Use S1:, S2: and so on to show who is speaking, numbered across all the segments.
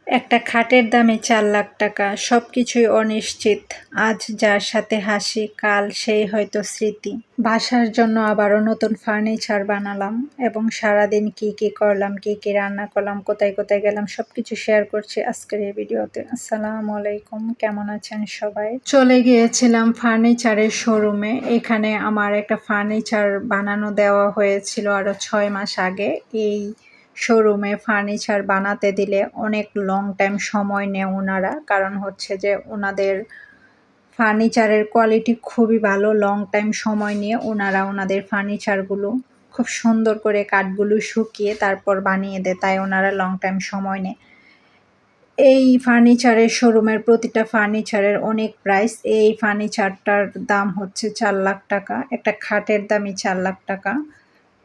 S1: একটা খাটের দামে ৪ লাখ টাকা, সবকিছুই অনিশ্চিত। আজ যার সাথে হাসি, কাল সেই হয়তো স্মৃতি। বাসার জন্য আবারও নতুন ফার্নিচার বানালাম এবং সারাদিন কি কি করলাম, কি কি রান্না করলাম, কোথায় কোথায় গেলাম, সবকিছু শেয়ার করছি আজকের এই ভিডিওতে। আসসালামু আলাইকুম, কেমন আছেন সবাই? চলে গিয়েছিলাম ফার্নিচারের শোরুমে। এখানে আমার একটা ফার্নিচার বানানো দেওয়া হয়েছিল আরো ৬ মাস আগে। এই শোরুমে ফার্নিচার বানাতে দিলে অনেক লং টাইম সময় নেয় ওনারা, কারণ হচ্ছে যে ওনাদের ফার্নিচারের কোয়ালিটি খুবই ভালো। লং টাইম সময় নিয়ে ওনারা ওনাদের ফার্নিচারগুলো খুব সুন্দর করে কাঠগুলো শুকিয়ে তারপর বানিয়ে দেয়, তাই ওনারা লং টাইম সময় নেয়। এই ফার্নিচারের শোরুমের প্রতিটা ফার্নিচারের অনেক প্রাইস। এই ফার্নিচারটার দাম হচ্ছে ৪ লাখ টাকা। একটা খাটের দামই ৪ লাখ টাকা।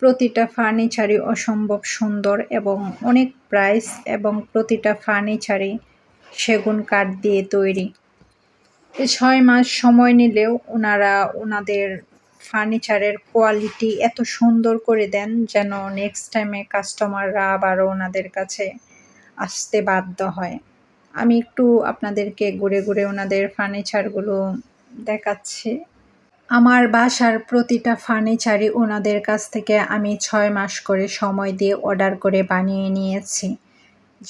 S1: প্রতিটা ফার্নিচারই অসম্ভব সুন্দর এবং অনেক প্রাইস, এবং প্রতিটা ফার্নিচারই সেগুন কাঠ দিয়ে তৈরি। এই ৬ মাস সময় নিলেও ওনারা ওনাদের ফার্নিচারের কোয়ালিটি এত সুন্দর করে দেন যেন নেক্সট টাইমে কাস্টমাররা আবারও ওনাদের কাছে আসতে বাধ্য হয়। আমি একটু আপনাদেরকে ঘুরে ঘুরে ওনাদের ফার্নিচারগুলো দেখাচ্ছি। আমার বাসার প্রতিটা ফার্নিচারই ওনাদের কাছ থেকে আমি ৬ মাস করে সময় দিয়ে অর্ডার করে বানিয়ে নিয়েছি।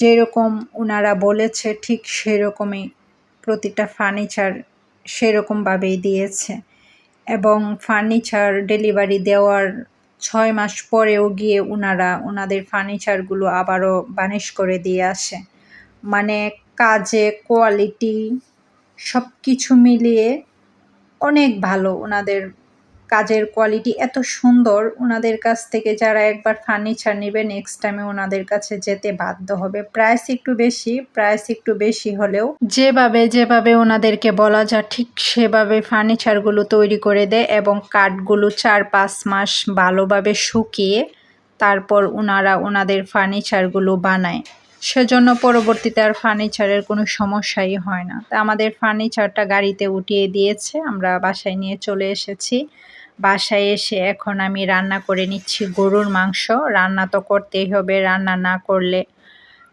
S1: যেরকম ওনারা বলেছে ঠিক সেরকমই প্রতিটা ফার্নিচার সেরকমভাবেই দিয়েছে, এবং ফার্নিচার ডেলিভারি দেওয়ার ৬ মাস পরেও গিয়ে ওনারা ওনাদের ফার্নিচারগুলো আবারও বানিশ করে দিয়ে আসে। মানে কাজে, কোয়ালিটি সব কিছু মিলিয়ে অনেক ভালো। ওনাদের কাজের কোয়ালিটি এত সুন্দর, ওনাদের কাছ থেকে যারা একবার ফার্নিচার নেবে নেক্সট টাইমে ওনাদের কাছে যেতে বাধ্য হবে। প্রাইস একটু বেশি হলেও যেভাবে ওনাদেরকে বলা যায় ঠিক সেভাবে ফার্নিচারগুলো তৈরি করে দেয়, এবং কাঠগুলো ৪-৫ মাস ভালোভাবে শুকিয়ে তারপর ওনারা ওনাদের ফার্নিচারগুলো বানায়। সেজন্য পরবর্তীতে আর ফার্নিচারের কোনো সমস্যাই হয় না। তা আমাদের ফার্নিচারটা গাড়িতে উঠিয়ে দিয়েছে, আমরা বাসায় নিয়ে চলে এসেছি। বাসায় এসে এখন আমি রান্না করে নিচ্ছি গরুর মাংস। রান্না তো করতেই হবে, রান্না না করলে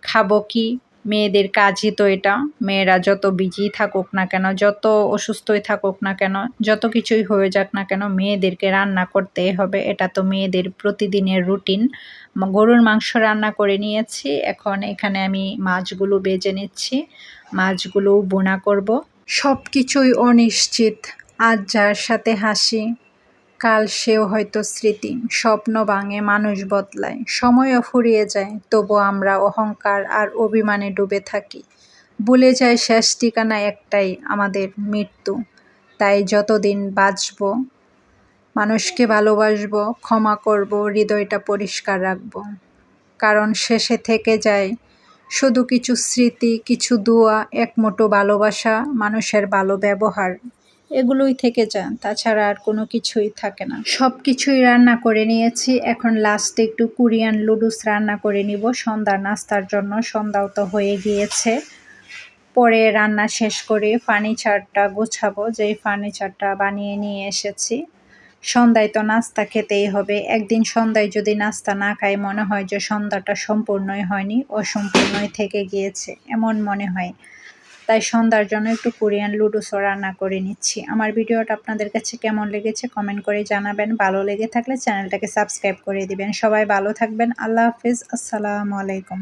S1: খাবো কি? মেয়েদের কাজই তো এটা। মেয়েরা যত বিজি থাকুক না কেন, যত অসুস্থই থাকুক না কেন, যত কিছুই হয়ে যাক না কেন, মেয়েদেরকে রান্না করতেই হবে। এটা তো মেয়েদের প্রতিদিনের রুটিন। গরুর মাংস রান্না করে নিয়েছি। এখন এখানে আমি মাছগুলো ভেজে নিচ্ছি, মাছগুলো বোনা করব। সব কিছুই অনিশ্চিত। আজ যার সাথে হাসি, কাল সেও হয়তো স্মৃতি। স্বপ্ন ভাঙে, মানুষ বদলায়, সময়ও ফুরিয়ে যায়, তবু আমরা অহংকার আর অভিমানে ডুবে থাকি। ভুলে যায় শেষ ঠিকানা একটাই, আমাদের মৃত্যু। তাই যতদিন বাঁচব মানুষকে ভালোবাসবো, ক্ষমা করব, হৃদয়টা পরিষ্কার রাখব। কারণ শেষে থেকে যায় শুধু কিছু স্মৃতি, কিছু দোয়া, এক মুঠো ভালোবাসা, মানুষের ভালো ব্যবহার, এগুলোই থেকে যায়। তাছাড়া আর কোনো কিছুই থাকে না। সব কিছুই রান্না করে নিয়েছি। এখন লাস্টে একটু কোরিয়ান নুডলস রান্না করে নিব সন্ধ্যার নাস্তার জন্য। সন্ধ্যাও তো হয়ে গিয়েছে। পরে রান্না শেষ করে ফার্নিচারটা গোছাবো, যেই ফার্নিচারটা বানিয়ে নিয়ে এসেছি। সন্ধ্যায় তো নাস্তা খেতেই হবে। একদিন সন্ধ্যায় যদি নাস্তা না খাই মনে হয় যে সন্ধ্যাটা সম্পূর্ণই হয়নি, অসম্পূর্ণই থেকে গিয়েছে, এমন মনে হয়। তাই সন্ধ্যার জন্য একটু কোরিয়ান নুডলসও রান্না করে নিচ্ছি। আমার ভিডিওটা আপনাদের কাছে কেমন লেগেছে কমেন্ট করে জানাবেন। ভালো লেগে থাকলে চ্যানেলটাকে সাবস্ক্রাইব করে দিবেন। সবাই ভালো থাকবেন। আল্লাহ হাফেজ। আসসালামু আলাইকুম।